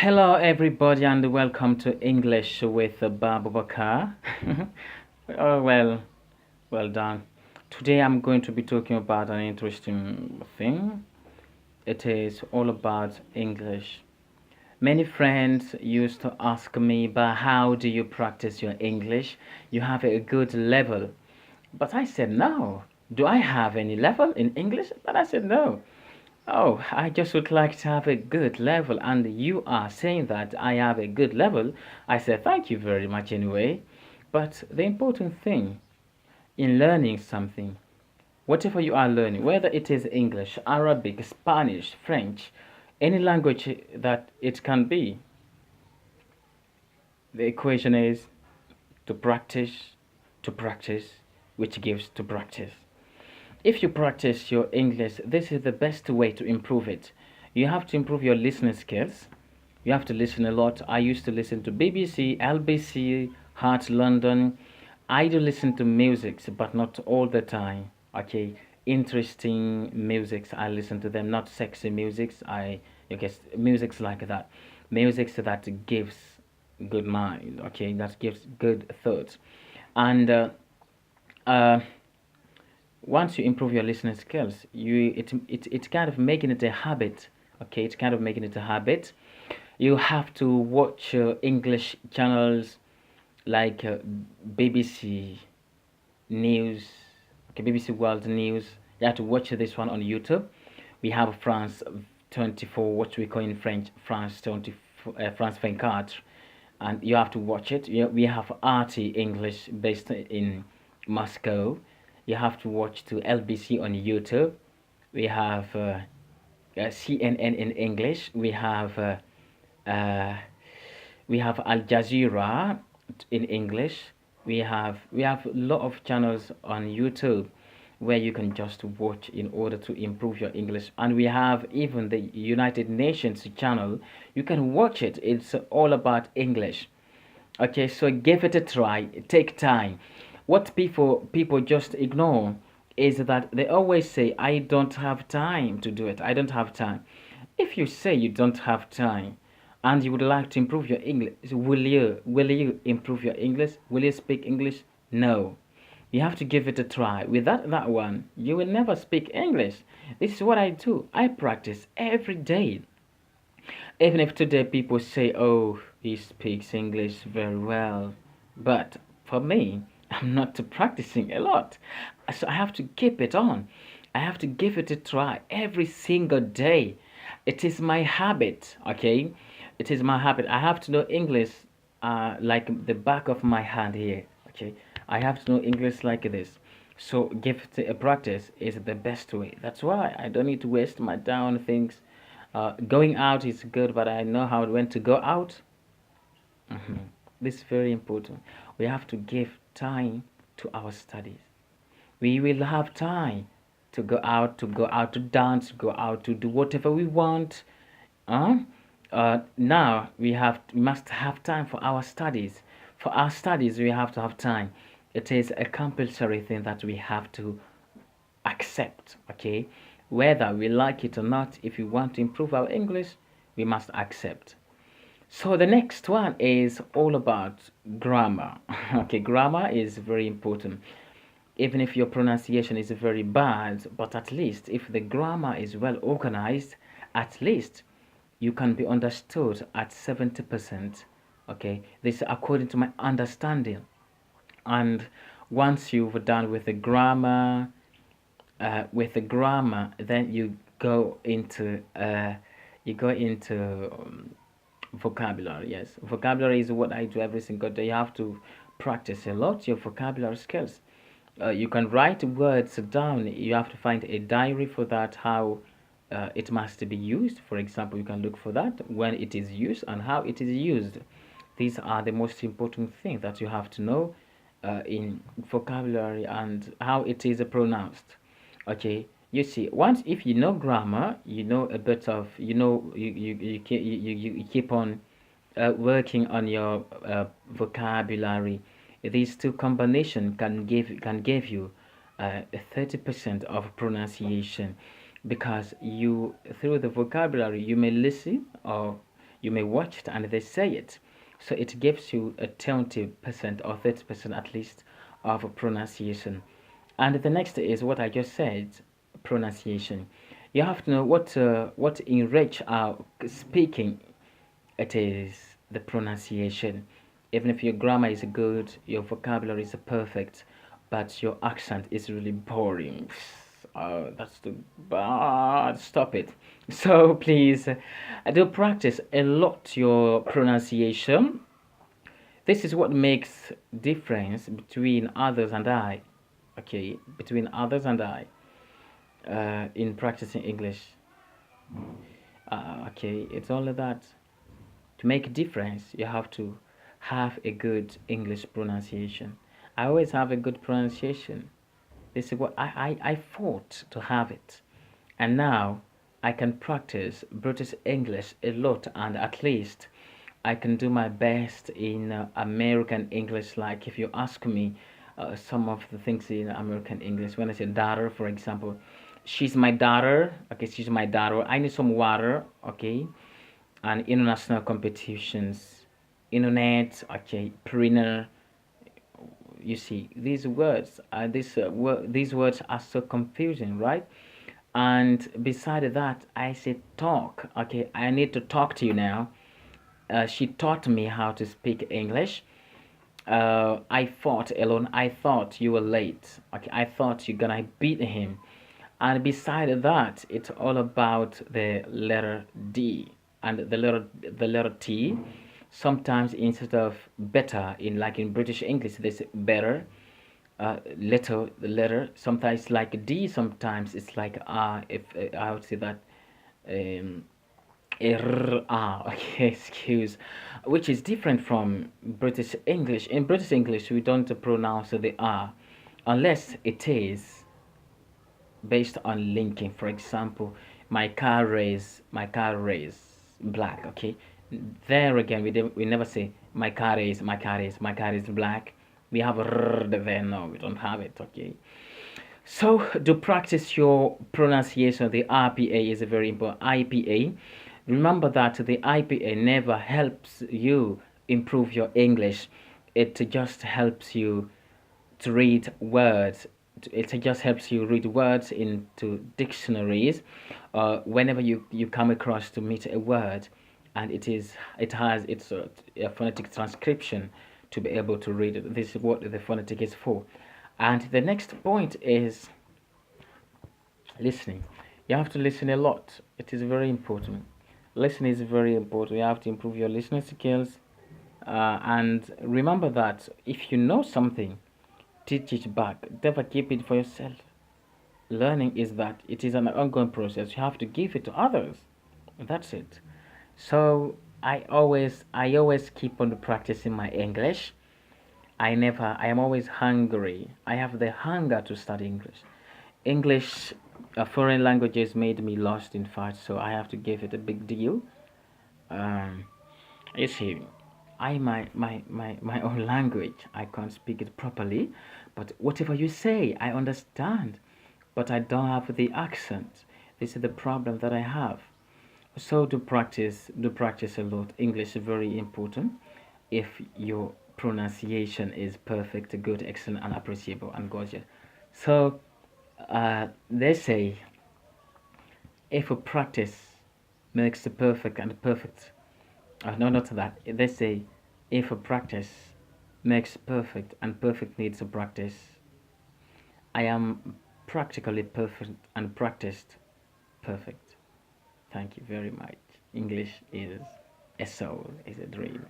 Hello, everybody, and welcome to English with Babu Bakar. Oh, well done. Today I'm going to be talking about an interesting thing. It is all about English. Many friends used to ask me, but how do you practice your English? You have a good level. But I said, no. Do I have any level in English? But I said, no. Oh, I just would like to have a good level, and you are saying that I have a good level. I said, thank you very much anyway. But the important thing in learning something, whatever you are learning, whether it is English, Arabic, Spanish, French, any language that it can be, the equation is to practice, which gives to practice. If you practice your English, this is the best way to improve it. You have to improve your listening skills. You have to listen a lot. I used to listen to BBC, LBC, Heart London. I do listen to music, but not all the time. Okay, interesting musics. I listen to them, not sexy musics. I guess musics like that, musics that gives good mind. Okay, that gives good thoughts, and uh, once you improve your listening skills, it's kind of making it a habit. Okay, it's kind of making it a habit. You have to watch English channels like BBC News, okay, BBC World News. You have to watch this one on YouTube. We have France 24, what we call in French France 24, France 24, and you have to watch it. We have RT English based in Moscow. You have to watch to LBC on YouTube. We have CNN in English. Uh, we have Al Jazeera in English. We have a lot of channels on YouTube where you can just watch in order to improve your English. And we have even the United Nations channel. You can watch it. It's all about English. Okay, so give it a try. Take time. What people just ignore is that they always say, I don't have time to do it. I don't have time. If you say you don't have time and you would like to improve your English, will you improve your English? Will you speak English? No. You have to give it a try. Without that one, you will never speak English. This is what I do. I practice every day. Even if today people say, oh, he speaks English very well. But for me, I'm not practicing a lot. So I have to keep it on. I have to give it a try every single day. It is my habit, okay? It is my habit. I have to know English like the back of my hand here, okay? I have to know English like this. So give it a practice is the best way. That's why I don't need to waste my time on things. Going out is good, but I know how when to go out. This is very important. We have to give time to our studies. We will have time to go out to dance, go out to do whatever we want. Uh, now we must have time for our studies. For our studies, we have to have time. It is a compulsory thing that we have to accept, okay? Whether we like it or not, if we want to improve our English, we must accept. So the next one is all about grammar. Okay, grammar is very important. Even if your pronunciation is very bad, but at least if the grammar is well organized, at least you can be understood at 70%. Okay, this is according to my understanding. And once you've done with the grammar, then you go into vocabulary. Yes, vocabulary is what I do every single day. You have to practice a lot your vocabulary skills. You can write words down. You have to find a diary for that, how it must be used. For example, you can look for that when it is used and how it is used. These are the most important things that you have to know in vocabulary and how it is pronounced. Okay, you see, once if you know grammar, you know a bit of, you keep on working on your vocabulary. These two combination can give you 30% of pronunciation, because you through the vocabulary you may listen or You may watch it and they say it. So it gives you a 20% or 30% at least of pronunciation. And the next is what I just said, pronunciation. You have to know what enrich our speaking. It is the pronunciation. Even if your grammar is good, your vocabulary is perfect, but your accent is really boring. Oh, that's too bad. Stop it. So please do practice a lot your pronunciation. This is what makes difference between others and I. Okay, between others and I in practicing English. Okay, it's only that to make a difference, you have to have a good English pronunciation. I always have a good pronunciation. This is what I fought to have it. And now I can practice British English a lot, and at least I can do my best in American English. Like if you ask me some of the things in American English, when I say daughter, for example, she's my daughter. Okay, she's my daughter. I need some water. Okay, and international competitions, internet. Okay, printer. You see, these words are so confusing, right? And beside that, I say talk. Okay, I need to talk to you now. She taught me how to speak English. I fought alone. I thought you were late. Okay, I thought you're gonna beat him. And beside that, it's all about the letter D and the letter T. Sometimes instead of better in like in British English, they say better. The letter. Sometimes like D. Sometimes it's like R. If I would say that. Um, okay, excuse, which is different from British English. In British English, we don't pronounce the R unless it is based on linking. For example, my car is black. Okay, there again, we never say my car is black. We have a there. No, we don't have it. Okay, so to practice your pronunciation, the RPA is very important. IPA. Remember that the IPA never helps you improve your English. It just helps you to read words. It just helps you read words into dictionaries. Whenever you come across to meet a word, and it has its a phonetic transcription to be able to read it. This is what the phonetic is for. And the next point is listening. You have to listen a lot. It is very important. Listening is very important. You have to improve your listening skills. And remember that if you know something, teach it back. Never keep it for yourself. Learning is that it is an ongoing process. You have to give it to others. That's it. So I always keep on practicing my English. I am always hungry. I have the hunger to study English. English, foreign languages made me lost in fact, so I have to give it a big deal. Um, you see, my own language, I can't speak it properly, but whatever you say, I understand, but I don't have the accent. This is the problem that I have. So do practice a lot. English is very important. If your pronunciation is perfect, good, excellent, and appreciable and gorgeous. So they say if a practice makes the perfect and perfect. No, not that. They say if a practice makes perfect and perfect needs a practice. I am practically perfect and practiced perfect. Thank you very much. English is a soul, is a dream.